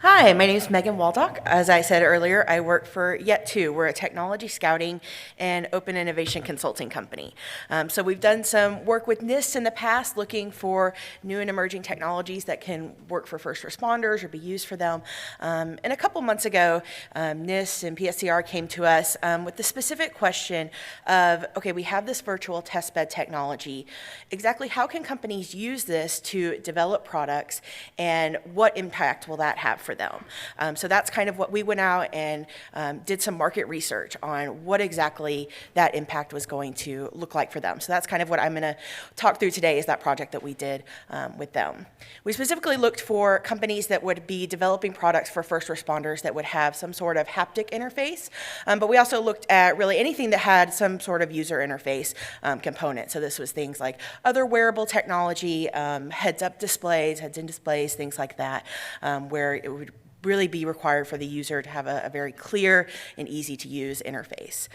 Hi, my name is Megan Waldock. As I said earlier, I work for yet2. We're a technology scouting and open innovation consulting company. So we've done some work with NIST in the past looking for new and emerging technologies that can work for first responders or be used for them. And a couple months ago, NIST and PSCR came to us with the specific question of, okay, we have this virtual testbed technology. Exactly how can companies use this to develop products, and what impact will that have for them? So that's kind of what we went out and did some market research on what exactly that impact was going to look like for them. So that's kind of what I'm going to talk through today, is that project that we did with them. We specifically looked for companies that would be developing products for first responders that would have some sort of haptic interface, but we also looked at really anything that had some sort of user interface component. So this was things like other wearable technology, heads-up displays, heads-in displays, things like that, where it would really be required for the user to have a very clear and easy to use interface.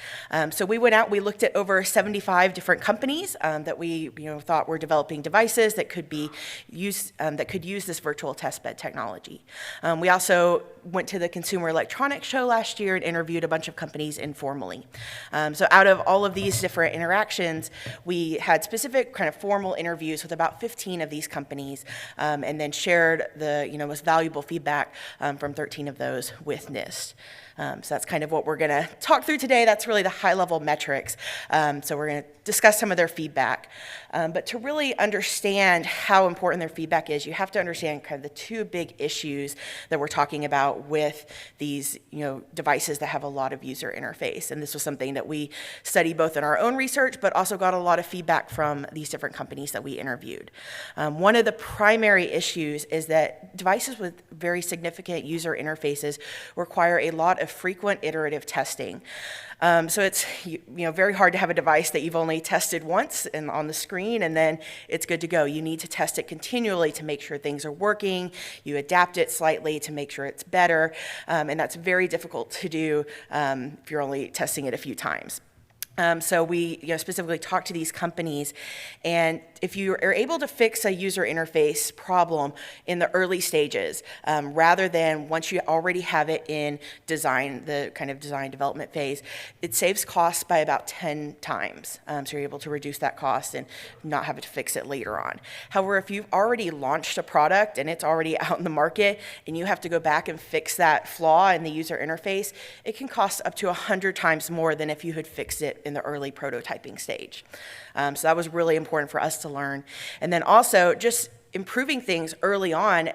So we went out, we looked at over 75 different companies that we thought were developing devices that could be used, that could use this virtual testbed technology. We also went to the Consumer Electronics Show last year and interviewed a bunch of companies informally. So out of all of these different interactions, we had specific kind of formal interviews with about 15 of these companies, and then shared the most valuable feedback from 13 of those with NIST. So that's kind of what we're going to talk through today. That's really the high-level metrics. So we're going to discuss some of their feedback. But to really understand how important their feedback is, you have to understand kind of the two big issues that we're talking about with these devices that have a lot of user interface. And this was something that we studied both in our own research, but also got a lot of feedback from these different companies that we interviewed. One of the primary issues is that devices with very significant user interfaces require a lot of frequent iterative testing. So it's very hard to have a device that you've only tested once and on the screen and then it's good to go. You need to test it continually to make sure things are working. You adapt it slightly to make sure it's better, and that's very difficult to do if you're only testing it a few times. So we specifically talked to these companies, and if you are able to fix a user interface problem in the early stages, rather than once you already have it in design, the kind of design development phase, it saves costs by about 10 times. So you're able to reduce that cost and not have to fix it later on. However, if you've already launched a product and it's already out in the market and you have to go back and fix that flaw in the user interface, it can cost up to 100 times more than if you had fixed it in the early prototyping stage. So that was really important for us to learn. And then also just improving things early on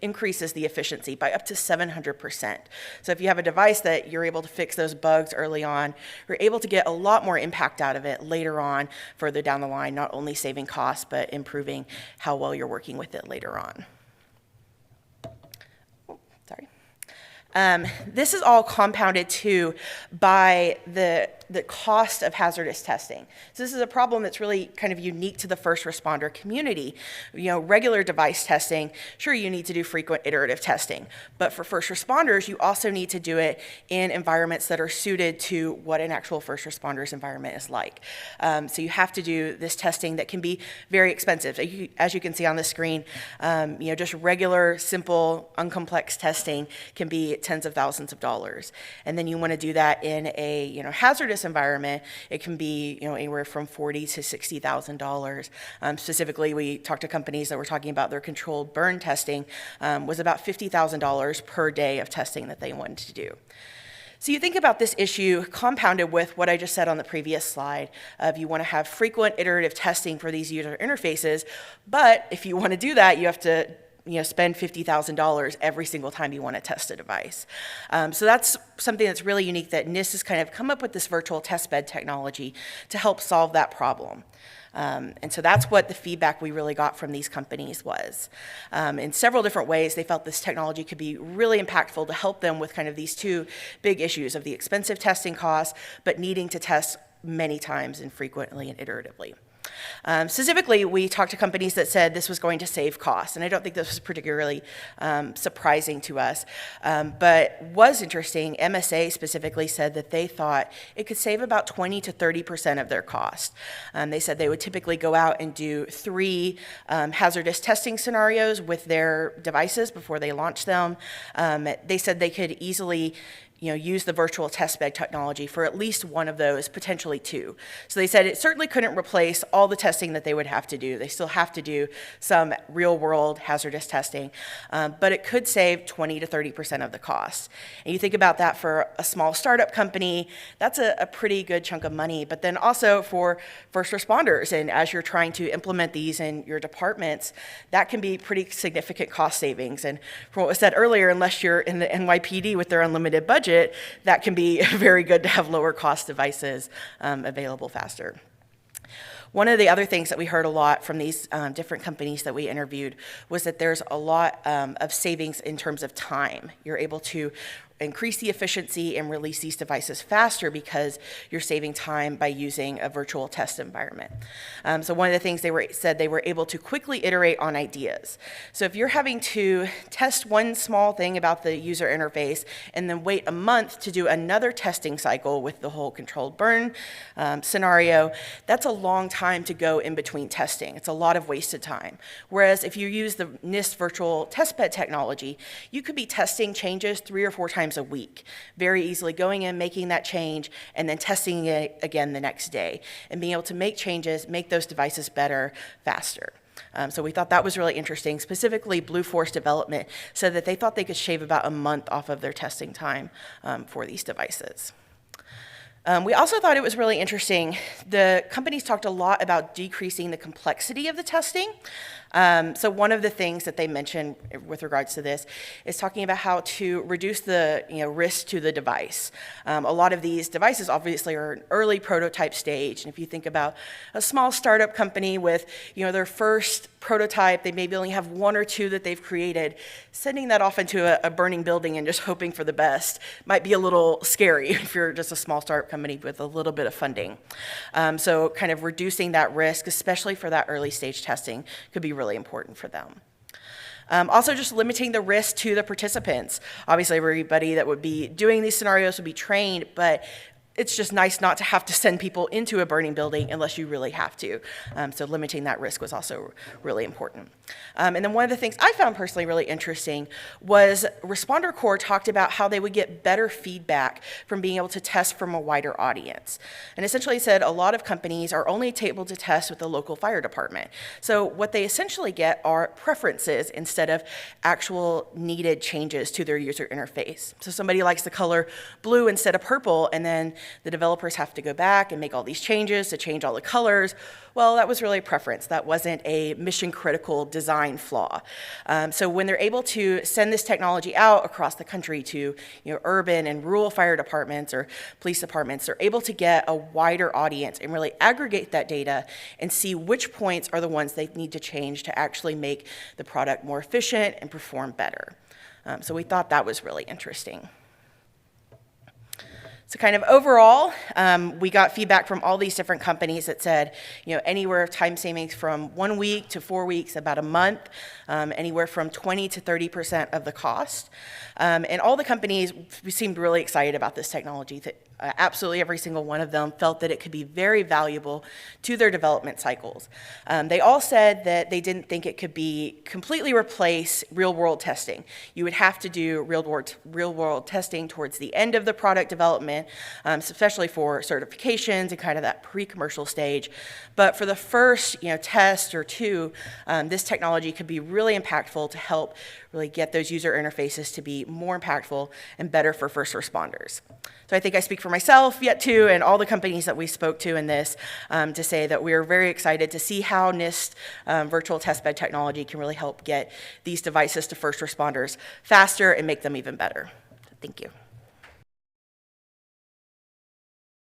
increases the efficiency by up to 700%. So if you have a device that you're able to fix those bugs early on, you're able to get a lot more impact out of it later on, further down the line, not only saving costs, but improving how well you're working with it later on. This is all compounded too by the cost of hazardous testing. So this is a problem that's really kind of unique to the first responder community. Regular device testing, sure, you need to do frequent iterative testing, but for first responders, you also need to do it in environments that are suited to what an actual first responder's environment is like. So you have to do this testing that can be very expensive. As you can see on the screen, just regular, simple, uncomplex testing can be tens of thousands of dollars. And then you want to do that in a hazardous environment. It can be anywhere from $40,000 to $60,000. Specifically, we talked to companies that were talking about their controlled burn testing was about $50,000 per day of testing that they wanted to do. So you think about this issue compounded with what I just said on the previous slide of you want to have frequent iterative testing for these user interfaces, but if you want to do that, you have to spend $50,000 every single time you want to test a device. So that's something that's really unique, that NIST has kind of come up with this virtual testbed technology to help solve that problem. And so that's what the feedback we really got from these companies was. In several different ways, they felt this technology could be really impactful to help them with kind of these two big issues of the expensive testing costs, but needing to test many times and frequently and iteratively. Specifically, we talked to companies that said this was going to save costs, and I don't think this was particularly surprising to us. But was interesting, MSA specifically said that they thought it could save about 20 to 30% of their cost. They said they would typically go out and do 3 hazardous testing scenarios with their devices before they launch them. They said they could easily use the virtual testbed technology for at least one of those, potentially 2. So they said it certainly couldn't replace all the testing that they would have to do. They still have to do some real-world hazardous testing, but it could save 20 to 30% of the cost. And you think about that for a small startup company, that's a pretty good chunk of money, but then also for first responders, and as you're trying to implement these in your departments, that can be pretty significant cost savings. And from what was said earlier, unless you're in the NYPD with their unlimited budget, that can be very good to have lower cost devices available faster. One of the other things that we heard a lot from these different companies that we interviewed was that there's a lot of savings in terms of time. You're able to increase the efficiency and release these devices faster because you're saving time by using a virtual test environment. So one of the things said they were able to quickly iterate on ideas. So if you're having to test one small thing about the user interface and then wait a month to do another testing cycle with the whole controlled burn scenario, that's a long time to go in between testing. It's a lot of wasted time. Whereas if you use the NIST virtual testbed technology, you could be testing changes 3 or 4 times a week, very easily going in, making that change, and then testing it again the next day, and being able to make changes, make those devices better, faster. So we thought that was really interesting. Specifically, Blue Force Development said that they thought they could shave about a month off of their testing time for these devices. We also thought it was really interesting. The companies talked a lot about decreasing the complexity of the testing. So one of the things that they mentioned with regards to this is talking about how to reduce the risk to the device. A lot of these devices obviously are an early prototype stage, and if you think about a small startup company with their first prototype, they maybe only have 1 or 2 that they've created. Sending that off into a burning building and just hoping for the best might be a little scary if you're just a small startup company with a little bit of funding. So kind of reducing that risk, especially for that early stage testing, could be really important for them. Also just limiting the risk to the participants. Obviously everybody that would be doing these scenarios would be trained, but it's just nice not to have to send people into a burning building unless you really have to. So limiting that risk was also really important. And then one of the things I found personally really interesting was Responder Corps talked about how they would get better feedback from being able to test from a wider audience. And essentially said a lot of companies are only able to test with the local fire department. So what they essentially get are preferences instead of actual needed changes to their user interface. So somebody likes the color blue instead of purple, and then the developers have to go back and make all these changes to change all the colors. Well, that was really a preference. That wasn't a mission critical design flaw. So when they're able to send this technology out across the country to urban and rural fire departments or police departments, they're able to get a wider audience and really aggregate that data and see which points are the ones they need to change to actually make the product more efficient and perform better. So we thought that was really interesting. So kind of overall, we got feedback from all these different companies that said, anywhere time savings from 1 week to 4 weeks, about a month, anywhere from 20 to 30% of the cost. And all the companies seemed really excited about this technology. Absolutely every single one of them felt that it could be very valuable to their development cycles. They all said that they didn't think it could be completely replace real-world testing. You would have to do real-world testing towards the end of the product development, especially for certifications and kind of that pre-commercial stage. But for the first test or 2, this technology could be really impactful to help really get those user interfaces to be more impactful and better for first responders. So I think I speak for myself, yet2, and all the companies that we spoke to in this to say that we are very excited to see how NIST virtual testbed technology can really help get these devices to first responders faster and make them even better. Thank you.